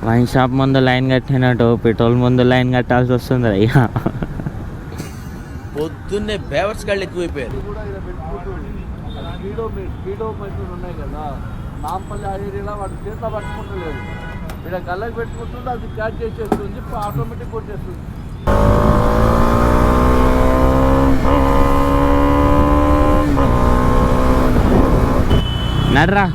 Wine shop ముందు line కట్టినట్టు petrol ముందు లైన్ కట్టాల్సి వస్తుంది అయ్యా. పొద్దున్నే బేవర్స్ గాళ్ళు ఎక్కువైపోయారు. కూడా ఇలా పెట్టుకుంటూ స్పీడో మెషిన్ ఉన్నాయి కదా, నాంపల్లి ఆ ఏరియాలో వాటి చేత పట్టుకుంటలేదు. ఇలా గల్లకి పెట్టుకుంటుంటే అది క్యాచ్ చేసేస్తుంది, ఆటోమేటిక్ కొట్టేస్తుంది. నడ్రా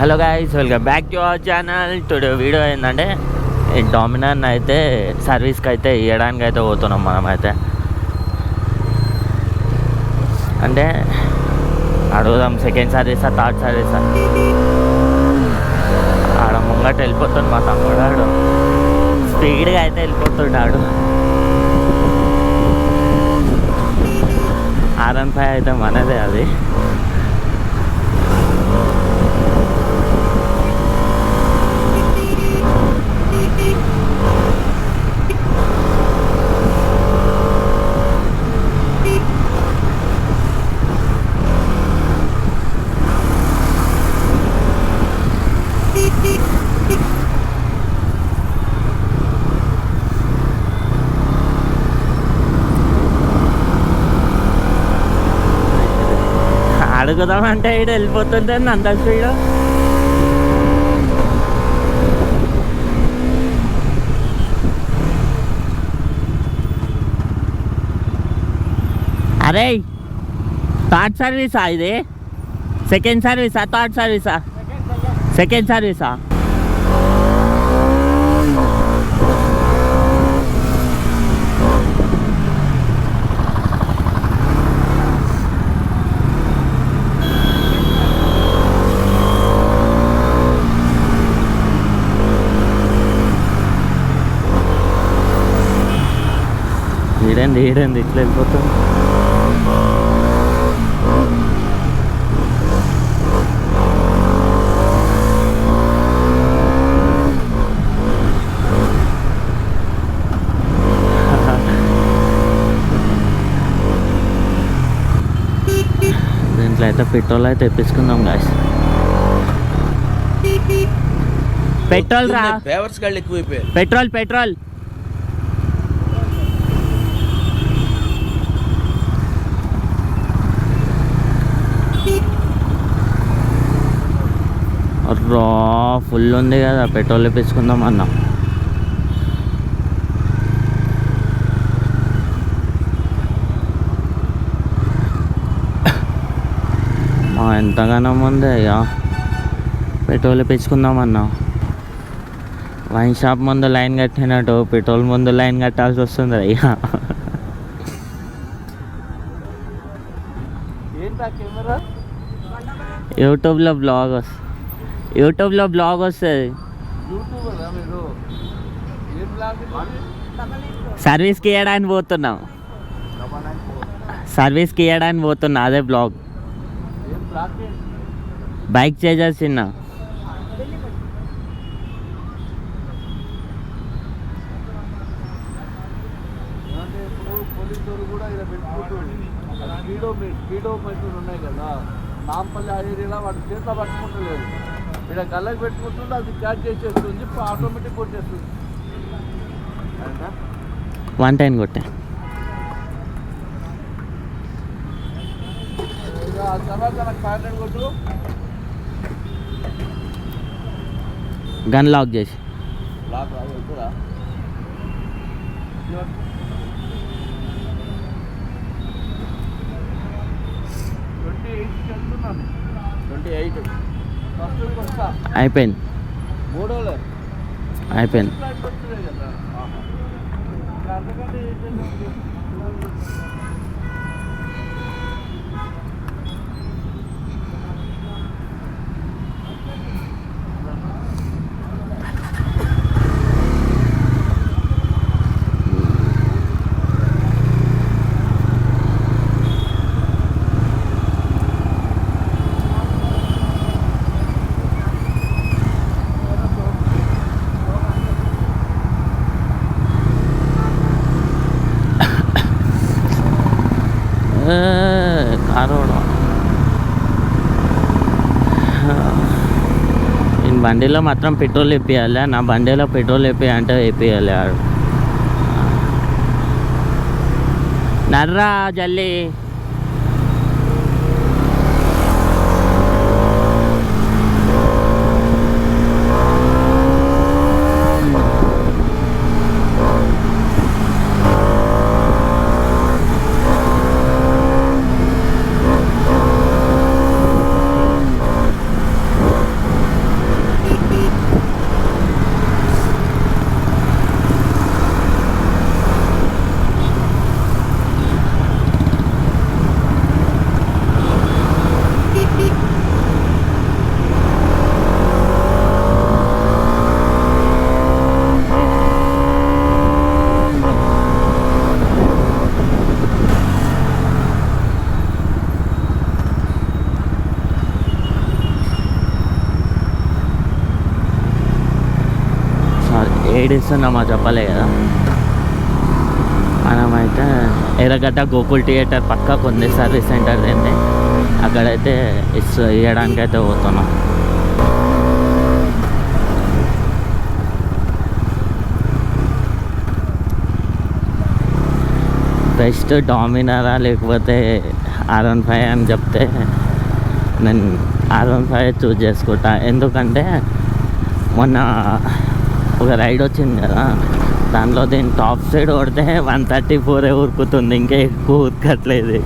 hello guys, welcome back to our channel. Today video ఏంటంటే ఈ డామినర్ అయితే సర్వీస్కి అయితే ఇవ్వడానికి అయితే పోతున్నాం మనమైతే. అంటే అడుగుదాం సెకండ్ సర్వీసా థర్డ్ సర్వీసా. ఆడ ముంగట వెళ్ళిపోతుంది మా తమ్ముడు, ఆడు స్పీడ్గా అయితే వెళ్ళిపోతున్నాడు. R15 అయితే మనదే అది. అడుగుదామంటే ఇటు వెళ్ళిపోతుంటే అంత స్పీడ్. అరే థర్డ్ సర్వీసా ఇది? సెకండ్ సర్వీసా థర్డ్ సర్వీసా? సెకండ్ సర్వీసా? ఈడండి ఇట్లా వెళ్ళిపోతుంది. దీంట్లో అయితే పెట్రోల్ అయితే తెప్పించుకుందాం గాయస్. పెట్రోల్ రా, బేవర్స్ గాళ్ళు ఎక్కువైపోయారు. పెట్రోల్ రా ఫుల్ ఉంది కదా, పెట్రోల్ తెప్పించుకుందాం అన్నా. ఎంతగానో ఉంది అయ్యా, పెట్రోల్ తెప్పించుకుందాం అన్నా. వైన్ షాప్ ముందు లైన్ కట్టినట్టు పెట్రోల్ ముందు లైన్ కట్టాల్సి వస్తుంది అయ్యా. కెమెరా యూట్యూబ్లో బ్లాగ్ వస్తుంది. మీరు ఏం సర్వీస్కి ఇవ్వడానికి పోతున్నా అదే బ్లాగ్. బైక్ చేసేసిన పోలీసు కూడా ఇలా పెట్టుకుంటూ స్పీడో మెషిన్ ఉన్నాయి కదా, నాంపల్లి ఆ ఏరియాలో వాటి చేత పట్టుకుంటలేదు. ఇలా గల్లకి పెట్టుకుంటుంటే అది క్యాచ్ చేసేస్తుంది, ఆటోమేటిక్ కొట్టేస్తుంది. 110 కొట్టే తర్వాత నాకు 500 కొట్టు. గన్ లాక్ చేసి లాక్ అవుతుందా? 28 అయిపోయింది. కారు నేను బండిలో మాత్రం పెట్రోల్ వేపియాలి. నా బండిలో పెట్రోల్ వేపి అంటే వేపియాలి ఆడు. నర్రా జల్లి ఏడిస్తున్నామా చెప్పలే కదా. మనమైతే ఎర్రగడ్డ గోకుల్ థియేటర్ పక్క కొన్ని సర్వీస్ సెంటర్ ఏంటి అక్కడైతే ఇవ్వడానికి అయితే పోతున్నాం. బెస్ట్ డామినరా లేకపోతే R15 అని చెప్తే నేను R15 చూజ్ చేసుకుంటా. ఎందుకంటే మొన్న ఒక రైడ్ వచ్చింది కదా, దాంట్లో దీని టాప్ సైడ్ కొడితే 134 ఉరుకుతుంది, ఇంకా ఎక్కువ ఉరకట్లేదు.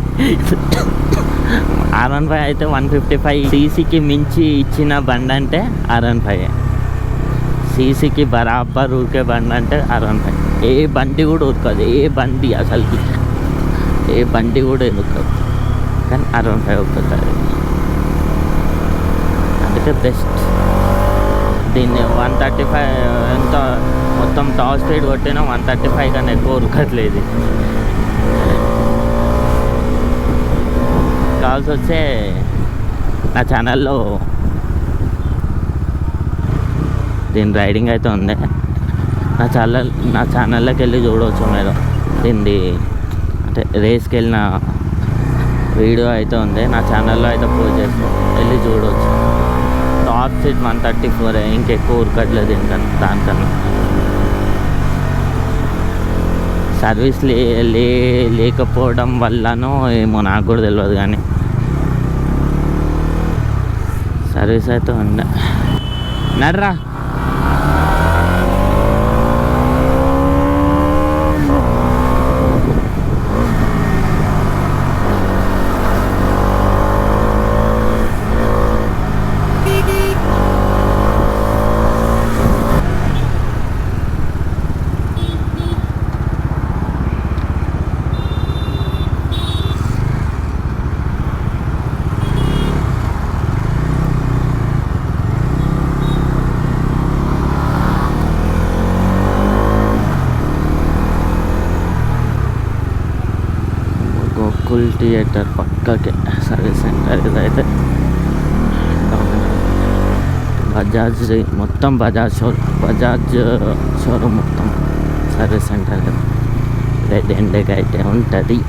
R15 అయితే 155 సీసీకి మించి ఇచ్చిన బండి అంటే R15. సీసీకి బరాబర్ ఉరికే బండి అంటే R15. ఏ బండి కూడా ఉరకదు, ఏ బండి అసలుకి ఏ బండి కూడా ఉరకదు, కానీ R15 ఉరుకుతుంది. అందుకే బెస్ట్. దీన్ని 135 ఎంత మొత్తం టాప్ స్పీడ్ కొట్టినా 135 కన్నా ఎక్కువ ఉరకట్లేదు. కావాల్సి వస్తే నా ఛానల్లో దీని రైడింగ్ అయితే ఉంది. నా ఛానల్లోకి వెళ్ళి చూడవచ్చు మీరు. దీన్ని అంటే రేస్కి వెళ్ళిన వీడియో అయితే ఉంది, నా ఛానల్లో అయితే పోస్ట్ చేస్తాను, వెళ్ళి చూడవచ్చు. టాప్ స్పీడ్ 134, ఇంకెక్కువ ఉరకట్లేదు దానికన్నా. సర్వీస్ లేకపోవడం వల్లనో ఏమో నాకు కూడా తెలియదు, కానీ సర్వీస్ అయితే ఉండే. నర్రా గోకుల్ థియేటర్ పక్కకే సర్వీస్ సెంటర్ ఇదైతే. బజాజ్ మొత్తం బజాజ్ షోరూమ్ మొత్తం సర్వీస్ సెంటర్ ఇదైతే ఎండకి అయితే ఉంటుంది.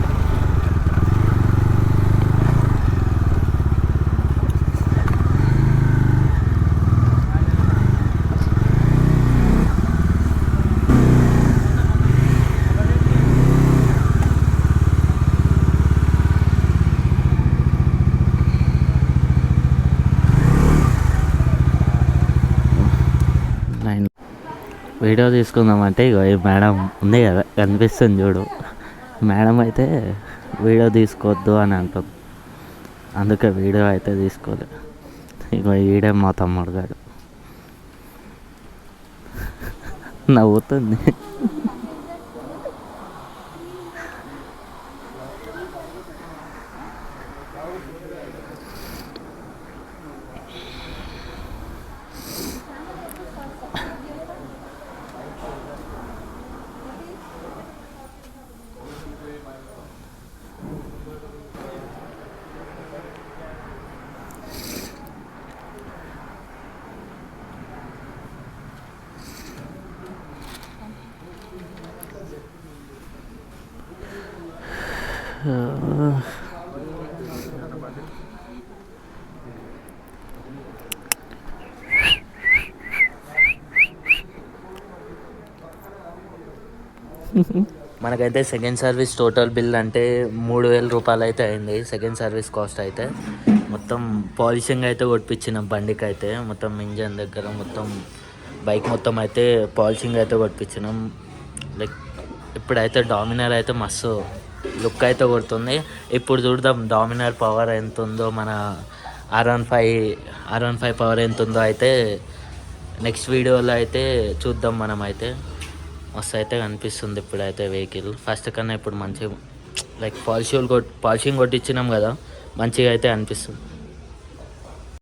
వీడియో తీసుకుందామంటే ఇగో ఈ మేడం ఉంది కదా, కనిపిస్తుంది చూడు, మేడం అయితే వీడియో తీసుకోవద్దు అని అంటాం. అందుకే వీడియో అయితే తీసుకోలేదు. ఇగో ఈడే మా తమ్ముడు గారు నవ్వుతుంది. మనకైతే సెకండ్ సర్వీస్ టోటల్ బిల్ అంటే 3,000 రూపాయలు అయితే అయింది. సెకండ్ సర్వీస్ కాస్ట్ అయితే మొత్తం పాలిషింగ్ అయితే కొట్టించినాం బండికి అయితే. మొత్తం ఇంజన్ దగ్గర మొత్తం బైక్ మొత్తం అయితే పాలిషింగ్ అయితే కొట్టించినాం. లైక్ ఇప్పుడైతే డామినర్ అయితే మస్తు లుక్ అయితే కొడుతుంది. ఇప్పుడు చూద్దాం డామినర్ పవర్ ఎంత ఉందో, మన R15 పవర్ ఎంత ఉందో అయితే నెక్స్ట్ వీడియోలో అయితే చూద్దాం. మనం అయితే మస్తు అయితే కనిపిస్తుంది ఇప్పుడైతే వెహికల్. ఫస్ట్ కన్నా ఇప్పుడు మంచిగా లైక్ పాలిషింగ్ కొట్టించినాం కదా, మంచిగా అయితే అనిపిస్తుంది.